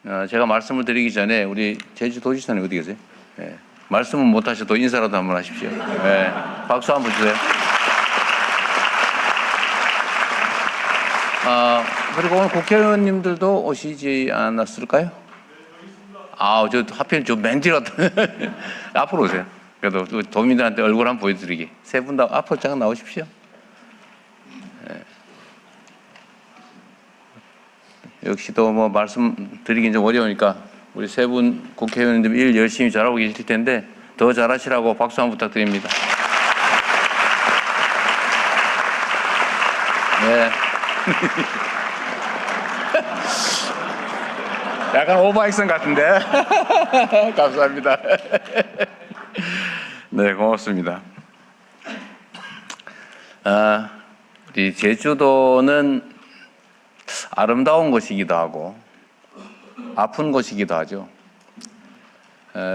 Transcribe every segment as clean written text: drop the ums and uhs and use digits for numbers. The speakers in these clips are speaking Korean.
제가 말씀을 드리기 전에 우리 제주도지사님 어디 계세요? 예. 말씀은 못 하셔도 인사라도 한번 하십시오. 예. 박수 한번 주세요. 그리고 오늘 국회의원님들도 오시지 않았을까요? 저 하필 저 맨질 같은 앞으로 오세요. 그래도 도민들한테 얼굴 한번 보여드리기. 세 분 다 앞으로 잠깐 나오십시오. 예. 역시 또 뭐 말씀드리긴 좀 어려우니까 우리 세 분 국회의원님들 일 열심히 잘하고 계실 텐데 더 잘하시라고 박수 한번 부탁드립니다. 네. 약간 오버액션 같은데. 감사합니다. 네, 고맙습니다. 우리 제주도는 아름다운 곳이기도 하고 아픈 곳이기도 하죠.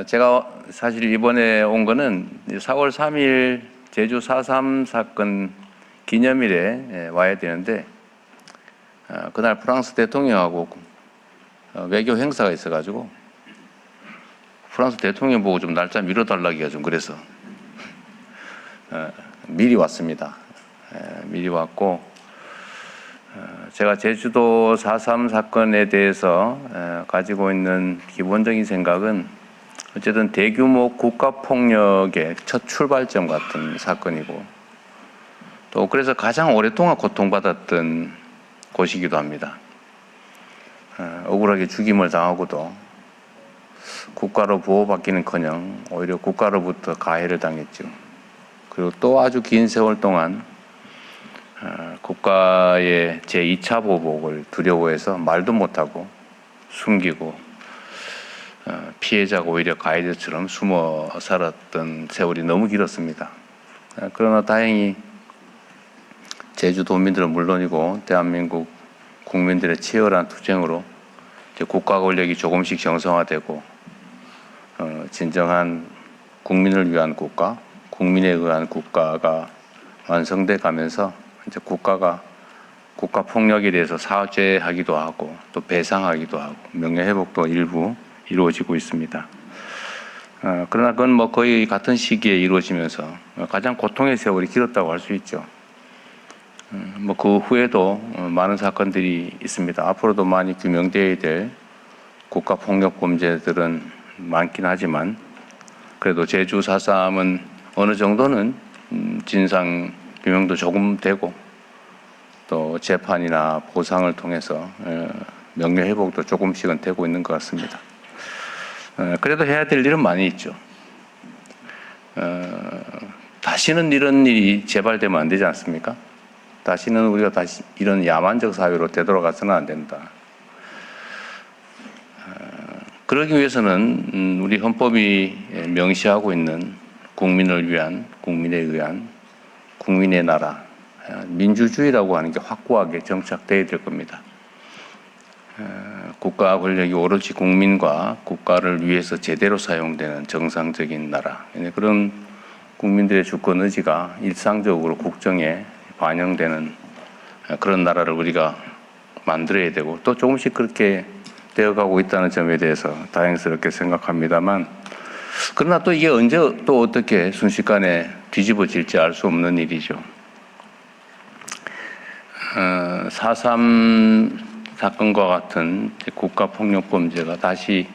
제가 사실 이번에 온 거는 4월 3일 제주 4.3 사건 기념일에 와야 되는데 그날 프랑스 대통령하고 외교 행사가 있어가지고 프랑스 대통령 보고 좀 날짜 미뤄달라기가 좀 그래서 미리 왔습니다. 미리 왔고 제가 제주도 4.3 사건에 대해서 가지고 있는 기본적인 생각은 어쨌든 대규모 국가폭력의 첫 출발점 같은 사건이고 또 그래서 가장 오랫동안 고통받았던 곳이기도 합니다. 억울하게 죽임을 당하고도 국가로 보호받기는커녕 오히려 국가로부터 가해를 당했죠. 그리고 또 아주 긴 세월 동안 국가의 제2차 보복을 두려워해서 말도 못하고 숨기고 피해자가 오히려 가해자처럼 숨어 살았던 세월이 너무 길었습니다. 그러나 다행히 제주도민들은 물론이고 대한민국 국민들의 치열한 투쟁으로 이제 국가 권력이 조금씩 정상화되고 진정한 국민을 위한 국가, 국민에 의한 국가가 완성돼 가면서 이제 국가가 국가 폭력에 대해서 사죄하기도 하고 또 배상하기도 하고 명예회복도 일부 이루어지고 있습니다. 그러나 그건 뭐 거의 같은 시기에 이루어지면서 가장 고통의 세월이 길었다고 할 수 있죠. 뭐 그 후에도 많은 사건들이 있습니다. 앞으로도 많이 규명되어야 될 국가 폭력 범죄들은 많긴 하지만 그래도 제주 4.3은 어느 정도는 진상 규명도 조금 되고 또 재판이나 보상을 통해서 명예회복도 조금씩은 되고 있는 것 같습니다. 그래도 해야 될 일은 많이 있죠. 다시는 이런 일이 재발되면 안 되지 않습니까? 다시는 우리가 다시 이런 야만적 사회로 되돌아가서는 안 된다. 그러기 위해서는 우리 헌법이 명시하고 있는 국민을 위한, 국민에 의한, 국민의 나라, 민주주의라고 하는 게 확고하게 정착되어야 될 겁니다. 국가 권력이 오로지 국민과 국가를 위해서 제대로 사용되는 정상적인 나라. 그런 국민들의 주권 의지가 일상적으로 국정에 반영되는 그런 나라를 우리가 만들어야 되고 또 조금씩 그렇게 되어가고 있다는 점에 대해서 다행스럽게 생각합니다만 그러나 또 이게 언제 또 어떻게 순식간에 뒤집어질지 알 수 없는 일이죠. 4.3 사건과 같은 국가폭력범죄가 다시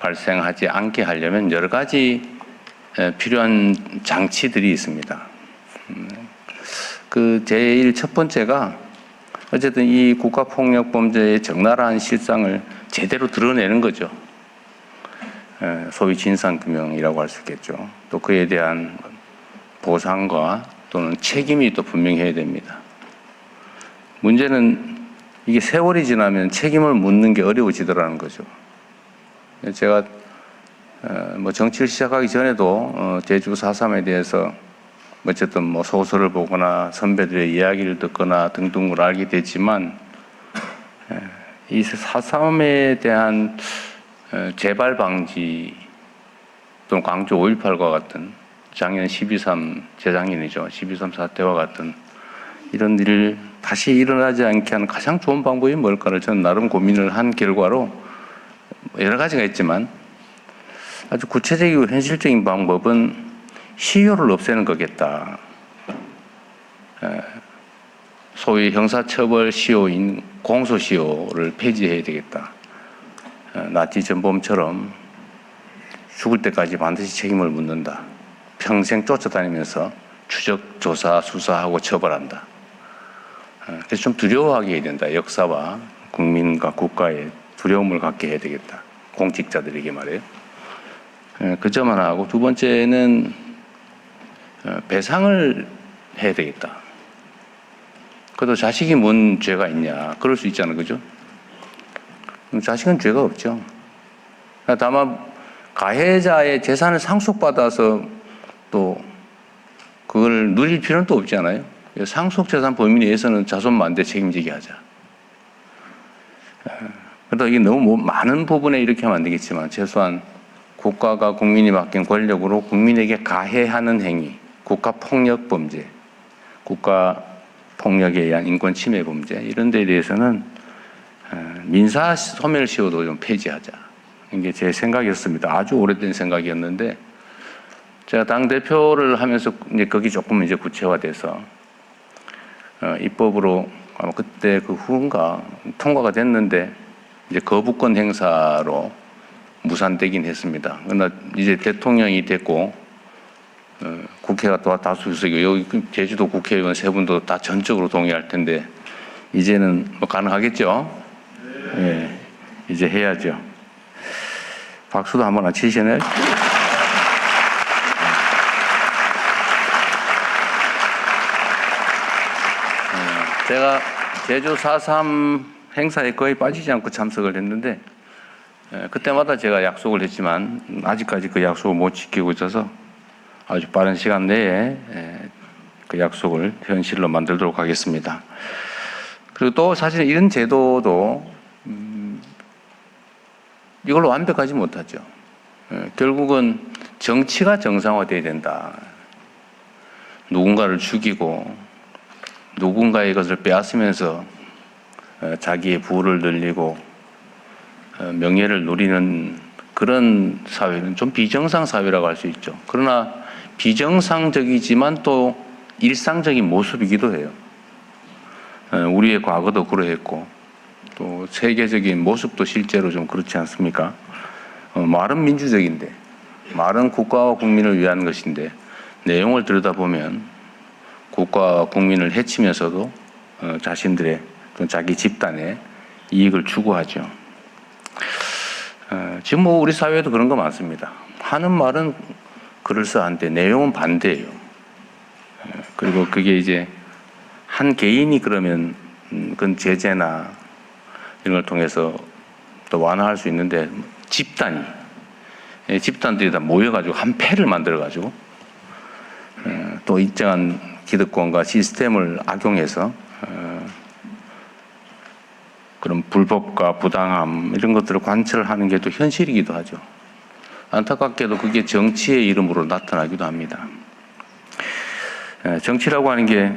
발생하지 않게 하려면 여러 가지 필요한 장치들이 있습니다. 그 제일 첫 번째가 어쨌든 이 국가폭력범죄의 적나라한 실상을 제대로 드러내는 거죠. 소위 진상규명이라고 할 수 있겠죠. 또 그에 대한 보상과 또는 책임이 또 분명히 해야 됩니다. 문제는 이게 세월이 지나면 책임을 묻는 게 어려워지더라는 거죠. 제가 뭐 정치를 시작하기 전에도 제주 4.3에 대해서 어쨌든 뭐 소설을 보거나 선배들의 이야기를 듣거나 등등을 알게 됐지만 이 4.3에 대한 재발 방지 또는 광주 5.18과 같은 작년 12.3 재작년이죠. 12.3 사태와 같은 이런 일을 다시 일어나지 않게 하는 가장 좋은 방법이 뭘까를 저는 나름 고민을 한 결과로 여러 가지가 있지만 아주 구체적이고 현실적인 방법은 시효를 없애는 거겠다. 소위 형사처벌 시효인 공소시효를 폐지해야 되겠다. 나치 전범처럼 죽을 때까지 반드시 책임을 묻는다. 평생 쫓아다니면서 추적, 조사, 수사하고 처벌한다. 그래서 좀 두려워하게 해야 된다. 역사와 국민과 국가에 두려움을 갖게 해야 되겠다. 공직자들에게 말이에요. 그 점 하나 하고, 두 번째는 배상을 해야 되겠다. 그래도 자식이 뭔 죄가 있냐. 그럴 수 있잖아요. 그죠? 자식은 죄가 없죠. 다만 가해자의 재산을 상속받아서 또 그걸 누릴 필요는 또 없잖아요. 상속재산 범위 내에서는 자손만대 책임지게 하자. 그래도 이게 너무 많은 부분에 이렇게 하면 안 되겠지만 최소한 국가가 국민이 맡긴 권력으로 국민에게 가해하는 행위, 국가폭력 범죄, 국가폭력에 의한 인권 침해 범죄 이런 데에 대해서는 민사 소멸시효도 좀 폐지하자. 이게 제 생각이었습니다. 아주 오래된 생각이었는데 제가 당대표를 하면서 이제 거기 조금 이제 구체화돼서 입법으로 아마 그때 그 후인가 통과가 됐는데 이제 거부권 행사로 무산되긴 했습니다. 그러나 이제 대통령이 됐고 국회가 또 다수의석이고 여기 제주도 국회의원 세 분도 다 전적으로 동의할 텐데 이제는 뭐 가능하겠죠? 네, 이제 해야죠. 박수도 한번 안 치시네. 제가 제주 4.3 행사에 거의 빠지지 않고 참석을 했는데 그때마다 제가 약속을 했지만 아직까지 그 약속을 못 지키고 있어서 아주 빠른 시간 내에 그 약속을 현실로 만들도록 하겠습니다. 그리고 또 사실 이런 제도도 이걸로 완벽하지 못하죠. 결국은 정치가 정상화돼야 된다. 누군가를 죽이고 누군가의 것을 빼앗으면서 자기의 부를 늘리고 명예를 누리는 그런 사회는 좀 비정상 사회라고 할 수 있죠. 그러나 비정상적이지만 또 일상적인 모습이기도 해요. 우리의 과거도 그러했고 또 세계적인 모습도 실제로 좀 그렇지 않습니까? 말은 민주적인데 말은 국가와 국민을 위한 것인데 내용을 들여다보면 국가와 국민을 해치면서도 자신들의 또 자기 집단의 이익을 추구하죠. 지금 뭐 우리 사회에도 그런 거 많습니다. 하는 말은 그럴싸한데 내용은 반대예요. 그리고 그게 이제 한 개인이 그러면 그건 제재나 이런 걸 통해서 또 완화할 수 있는데 집단들이 다 모여가지고 한 패를 만들어가지고 또 일정한 기득권과 시스템을 악용해서 그런 불법과 부당함 이런 것들을 관철하는 게 또 현실이기도 하죠. 안타깝게도 그게 정치의 이름으로 나타나기도 합니다. 정치라고 하는 게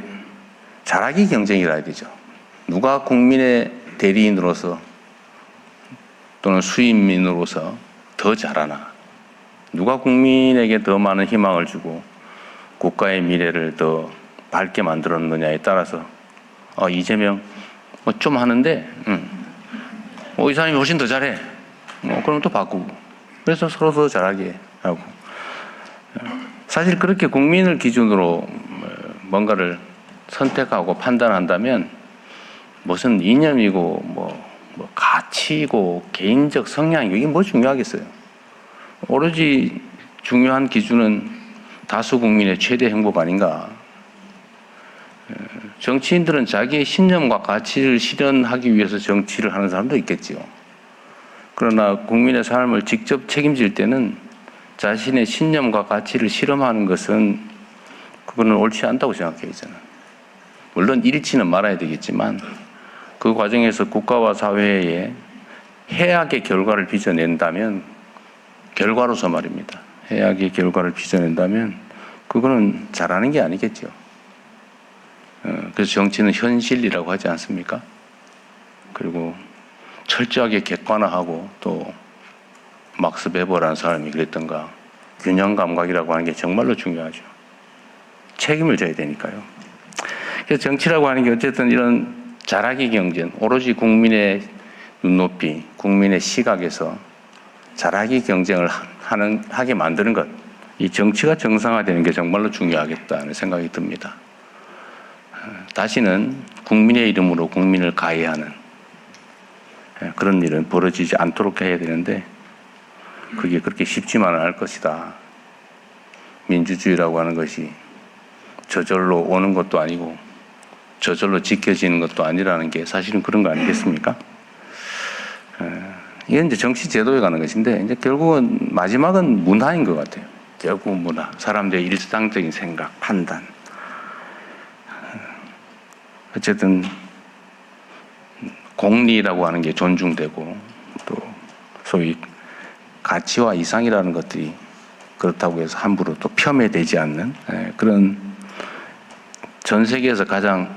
잘하기 경쟁이라 해야 되죠. 누가 국민의 대리인으로서 또는 수인민으로서 더 잘하나, 누가 국민에게 더 많은 희망을 주고 국가의 미래를 더 밝게 만들었느냐에 따라서 이재명 뭐 좀 하는데 이 사람이 훨씬 더 잘해. 그럼 또 바꾸고. 그래서 서로 더 잘하게 하고. 사실 그렇게 국민을 기준으로 뭔가를 선택하고 판단한다면 무슨 이념이고 뭐 가치고 개인적 성향이고 이게 뭐 중요하겠어요. 오로지 중요한 기준은 다수 국민의 최대 행복 아닌가. 정치인들은 자기의 신념과 가치를 실현하기 위해서 정치를 하는 사람도 있겠지요. 그러나 국민의 삶을 직접 책임질 때는 자신의 신념과 가치를 실험하는 것은 그거는 옳지 않다고 생각해요, 저는. 물론 잃지는 말아야 되겠지만 그 과정에서 국가와 사회에 해악의 결과를 빚어낸다면 결과로서 말입니다. 해악의 결과를 빚어낸다면 그거는 잘하는 게 아니겠죠. 그래서 정치는 현실이라고 하지 않습니까? 그리고 철저하게 객관화하고 또 막스 베버라는 사람이 그랬던가. 균형 감각이라고 하는 게 정말로 중요하죠. 책임을 져야 되니까요. 그래서 정치라고 하는 게 어쨌든 이런 잘하기 경쟁, 오로지 국민의 눈높이, 국민의 시각에서 잘하기 경쟁을 하게 만드는 것, 이 정치가 정상화되는 게 정말로 중요하겠다는 생각이 듭니다. 다시는 국민의 이름으로 국민을 가해하는 그런 일은 벌어지지 않도록 해야 되는데 그게 그렇게 쉽지만은 않을 것이다. 민주주의라고 하는 것이 저절로 오는 것도 아니고 저절로 지켜지는 것도 아니라는 게 사실은 그런 거 아니겠습니까? 이게 이제 정치 제도에 가는 것인데 이제 결국은 마지막은 문화인 것 같아요. 결국은 문화, 사람들의 일상적인 생각, 판단. 어쨌든 공리라고 하는 게 존중되고 또 소위 가치와 이상이라는 것들이 그렇다고 해서 함부로 또 폄훼되지 않는 그런 전 세계에서 가장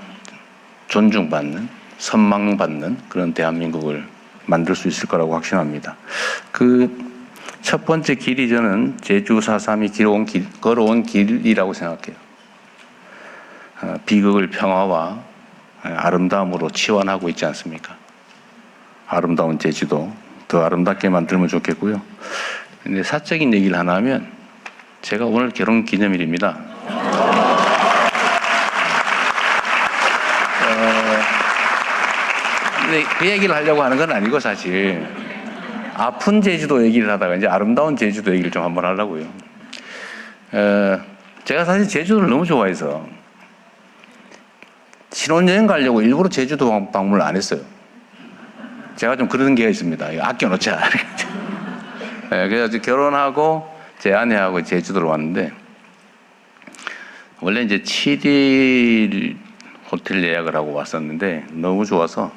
존중받는, 선망받는 그런 대한민국을 만들 수 있을 거라고 확신합니다. 그 첫 번째 길이 저는 제주 4.3이 걸어온 길이라고 생각해요. 비극을 평화와 아름다움으로 치환하고 있지 않습니까? 아름다운 제주도 더 아름답게 만들면 좋겠고요. 근데 사적인 얘기를 하나 하면 제가 오늘 결혼 기념일입니다. 근데 그 얘기를 하려고 하는 건 아니고 사실 아픈 제주도 얘기를 하다가 이제 아름다운 제주도 얘기를 좀 한번 하려고요. 제가 사실 제주도를 너무 좋아해서 신혼여행 가려고 일부러 제주도 방문을 안 했어요. 제가 좀 그런 게 있습니다. 아껴놓자. 그래서 결혼하고 제 아내하고 제주도로 왔는데 원래 이제 7일 호텔 예약을 하고 왔었는데 너무 좋아서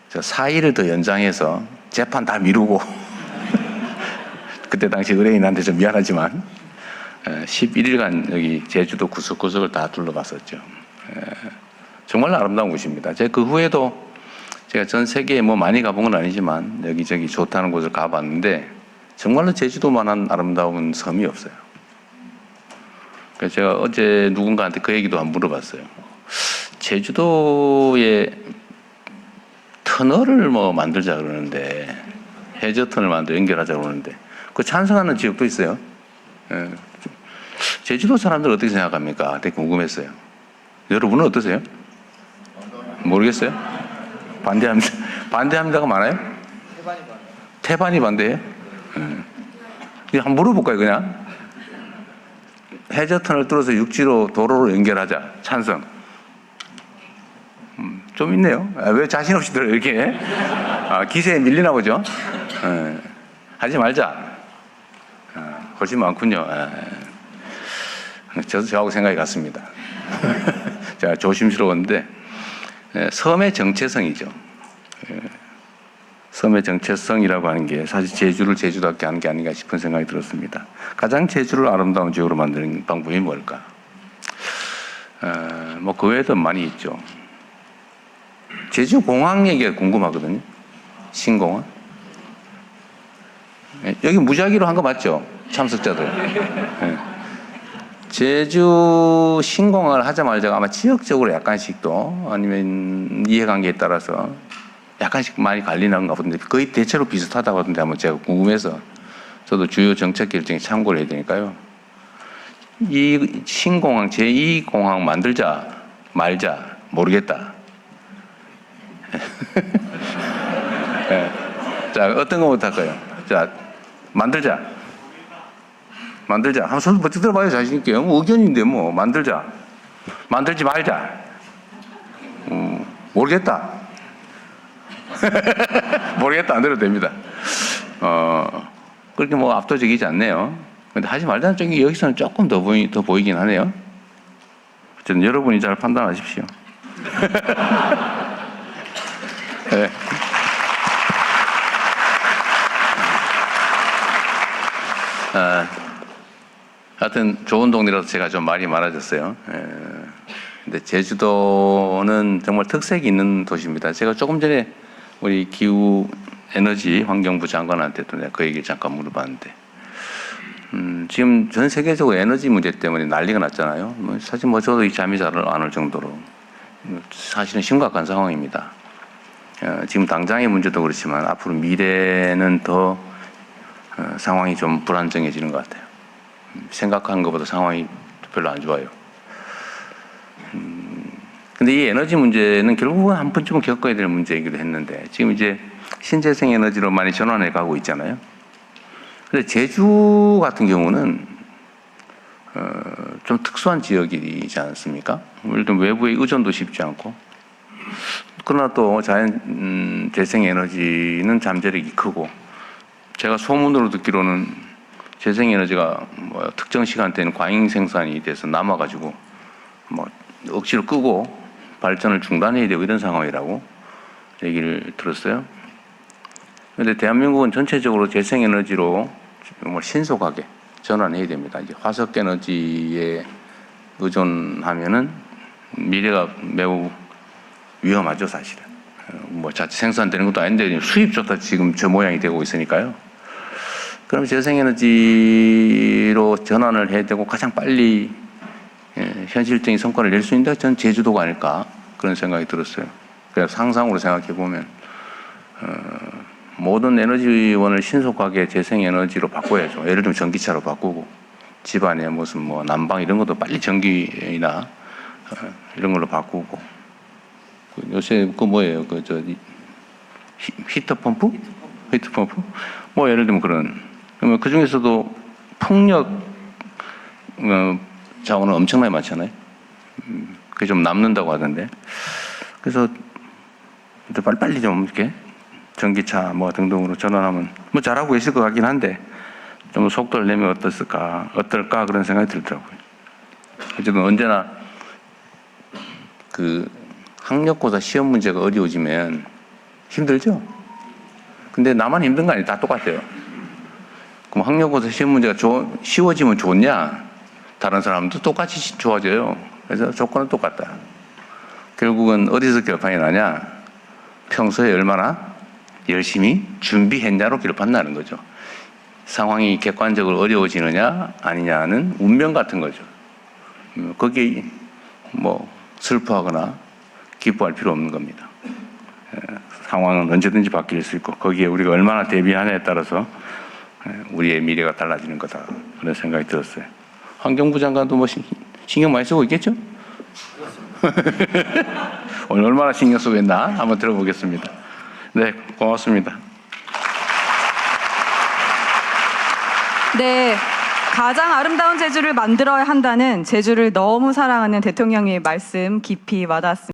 4일을 더 연장해서 재판 다 미루고 그때 당시 의뢰인한테 좀 미안하지만 11일간 여기 제주도 구석구석을 다 둘러봤었죠. 정말 아름다운 곳입니다. 제가 그 후에도 제가 전 세계에 뭐 많이 가본 건 아니지만 여기저기 좋다는 곳을 가봤는데 정말로 제주도만한 아름다운 섬이 없어요. 그래서 제가 어제 누군가한테 그 얘기도 한번 물어봤어요. 제주도에 터널을 뭐 만들자 그러는데 해저터널 만들어 연결하자 그러는데 그 찬성하는 지역도 있어요. 제주도 사람들 어떻게 생각합니까? 되게 궁금했어요. 여러분은 어떠세요? 모르겠어요? 반대합니다가 많아요? 태반이 반대해요? 한번 물어볼까요, 그냥? 해저터널 뚫어서 육지로 도로로 연결하자. 찬성. 좀 있네요. 왜 자신 없이 들어요, 이렇게? 기세에 밀리나 보죠? 하지 말자. 훨씬 많군요. 저도 저하고 생각이 같습니다. 제가 조심스러웠는데, 섬의 정체성이죠. 섬의 정체성이라고 하는 게 사실 제주를 제주답게 하는 게 아닌가 싶은 생각이 들었습니다. 가장 제주를 아름다운 지역으로 만드는 방법이 뭘까? 뭐 그 외에도 많이 있죠. 제주 공항 얘기가 궁금하거든요. 신공항. 여기 무작위로 한 거 맞죠? 참석자들. 제주 신공항을 하자마자 아마 지역적으로 약간씩 또 아니면 이해관계에 따라서 약간씩 많이 갈리는가 보던데 거의 대체로 비슷하다고 하던데 한번 제가 궁금해서 저도 주요 정책 결정에 참고를 해야 되니까요. 이 신공항 제2공항 만들자 말자 모르겠다. 네. 자, 어떤 거부터 할까요? 자, 만들자. 한번 손 버티 들어봐요, 자신있게. 의견인데, 뭐, 만들자. 만들지 말자. 모르겠다. 모르겠다, 안 들어도 됩니다. 그렇게 뭐 압도적이지 않네요. 근데 하지 말자는 쪽이 여기서는 조금 더 보이긴 하네요. 어쨌든 여러분이 잘 판단하십시오. 네. 하여튼 좋은 동네라서 제가 좀 말이 많아졌어요. 근데 제주도는 정말 특색이 있는 도시입니다. 제가 조금 전에 우리 기후 에너지 환경부 장관한테도 내가 그 얘기 잠깐 물어봤는데, 지금 전 세계적으로 에너지 문제 때문에 난리가 났잖아요. 사실 저도 이 잠이 잘 안 올 정도로 사실은 심각한 상황입니다. 지금 당장의 문제도 그렇지만 앞으로 미래는 더 상황이 좀 불안정해지는 것 같아요. 생각한 것보다 상황이 별로 안 좋아요. 근데 이 에너지 문제는 결국은 한 번쯤은 겪어야 될 문제이기도 했는데, 지금 이제 신재생 에너지로 많이 전환해 가고 있잖아요. 근데 제주 같은 경우는 좀 특수한 지역이지 않습니까? 예를 들면 외부의 의존도 쉽지 않고, 그러나 또 자연 재생 에너지는 잠재력이 크고, 제가 소문으로 듣기로는 재생 에너지가 특정 시간대는 과잉 생산이 돼서 남아가지고 억지로 끄고 발전을 중단해야 되고 이런 상황이라고 얘기를 들었어요. 그런데 대한민국은 전체적으로 재생 에너지로 신속하게 전환해야 됩니다. 이제 화석 에너지에 의존하면은 미래가 매우 위험하죠, 사실은. 자체 생산되는 것도 아닌데 수입조차 지금 저 모양이 되고 있으니까요. 그럼 재생에너지로 전환을 해야 되고 가장 빨리 현실적인 성과를 낼 수 있는 데가 저는 제주도가 아닐까 그런 생각이 들었어요. 그래서 상상으로 생각해 보면 모든 에너지원을 신속하게 재생에너지로 바꿔야죠. 예를 들면 전기차로 바꾸고, 집안에 무슨 난방 이런 것도 빨리 전기나 이런 걸로 바꾸고, 요새 뭐예요? 히터 펌프? 예를 들면 그러면 그 중에서도 폭력 자원은 엄청나게 많잖아요. 그게 좀 남는다고 하던데. 그래서 빨리 좀 이렇게 전기차 등등으로 전환하면 잘하고 있을 것 같긴 한데, 좀 속도를 내면 어떨까 그런 생각이 들더라고요. 어쨌든 언제나 학력고사 시험 문제가 어려워지면 힘들죠? 근데 나만 힘든 거 아니에요. 다 똑같아요. 그럼 학력고사 시험 문제가 쉬워지면 좋냐? 다른 사람도 똑같이 좋아져요. 그래서 조건은 똑같다. 결국은 어디서 결판이 나냐? 평소에 얼마나 열심히 준비했냐로 결판나는 거죠. 상황이 객관적으로 어려워지느냐 아니냐는 운명 같은 거죠. 거기에 슬퍼하거나 기뻐할 필요 없는 겁니다. 상황은 언제든지 바뀔 수 있고, 거기에 우리가 얼마나 대비하느냐에 따라서 우리의 미래가 달라지는 거다 그런 생각이 들었어요. 환경부 장관도 신경 많이 쓰고 있겠죠? 오늘 얼마나 신경 쓰고 있나 한번 들어보겠습니다. 네, 고맙습니다. 네, 가장 아름다운 제주를 만들어야 한다는 제주를 너무 사랑하는 대통령의 말씀 깊이 와닿았습니다.